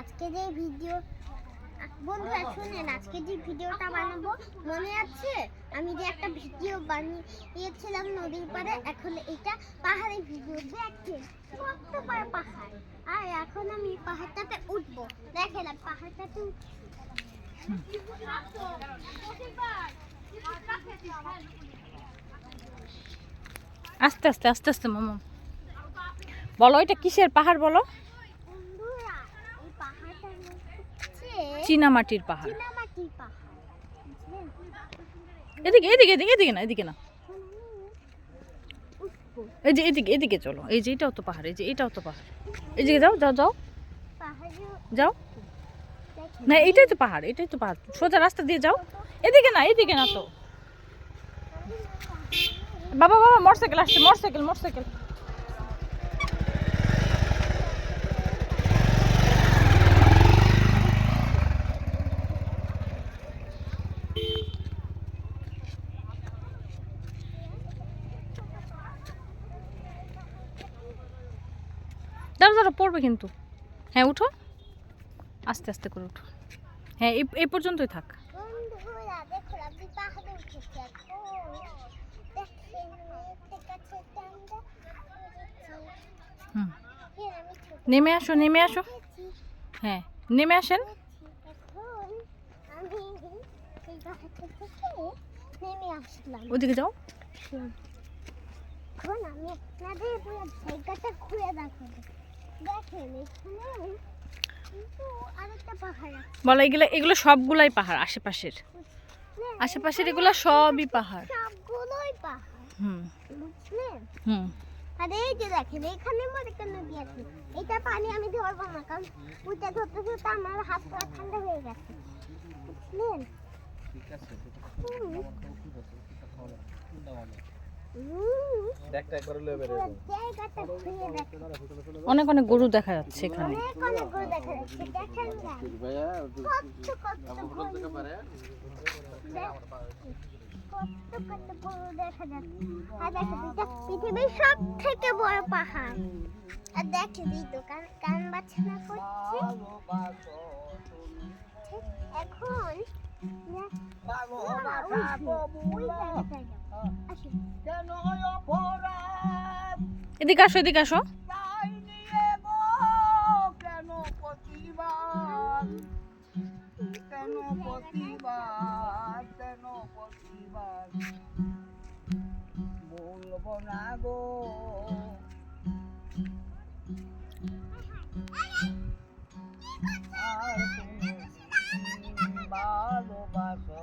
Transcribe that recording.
আজকে যে ভিডিও বন্ধুরা শুনেন, আজকে যে ভিডিওটা বানাবো মনে আছে? আমি যে একটা ভিডিও বানিয়েছিলাম নদীর পাড়ে, এখন এটা পাহাড়ের ভিডিও। দেখেন কত বড় পাহাড়, আর এখন আমি পাহাড়টাতে উঠবো। দেখেন আমি পাহাড়টাতে উঠছি। আস্তে আস্তে আস্তে আস্তে মামা বলো, এটা কিসের পাহাড় বলো? বন্ধুরা এই পাহাড়টা হচ্ছে চীনামাটির পাহাড়। চীনামাটির পাহাড়। এদিকে এদিকে এদিকে এদিকে না, এদিকে না, এই যে এদিকে এদিকে চলো। এই যে এটাও তো পাহাড়, এই যে এটাও তো পাহাড়। এদিকে যাও যাও যাও যাও। না এটাই তো পাহাড়, এটাই তো পাহাড়, সোজা রাস্তা দিয়ে যাও। এদিকে না, এদিকে না তো। বাবা বাবা মোটরসাইকেল আসছে, মোটরসাইকেল মোটরসাইকেল। দাঁড়া দাঁড়া, পড়বে কিন্তু। হ্যাঁ উঠো, আস্তে আস্তে করে উঠো। হ্যাঁ এই পর্যন্তই থাক। বন্ধুরা দেখো আমি পাহাড়ে উঠেছি। এখন দেখেন মেয়েদের কাছে টান্ডা হুম, নেমে আসো নেমে আসো। হ্যাঁ নেমে আসেন। এখন আমি এই পাহাড়টা থেকে নেমে আসলাম। ওদিকে যাও। এখন আমি আপনাদের পুরো জায়গাটা ঘুরে দেখাবো। দেখেন এখানে কিন্তু আরেকটা পাহাড় আছে। বলো, এগুলো এগুলো সবগুলাই পাহাড় আশেপাশের, আশেপাশের এগুলো সবই পাহাড়। সবগুলোই পাহাড়, হুম বুঝলেন? হুম। আর এই যে দেখেন এখানে আমার একটা নদী আছে। এটা পানি আমি ধরবো না, কারণ ওইটা ধরতে ধরতে আমার হাত পা ঠান্ডা হয়ে গেছে, বুঝলেন? অনেক অনেক গরু দেখা যাচ্ছে এখানে। অনেক অনেক গরু দেখা যাচ্ছে। দেখেন কত গরু দেখা যাচ্ছে। আর দেখেন এটা পৃথিবীর সব থেকে বড় পাহাড়। আর দেখেন এই দোকান গান বাজনা করছে। এখন এদিকে আসো এদিকে আসো। বলবো না গো আর তুমি ভালোবাসো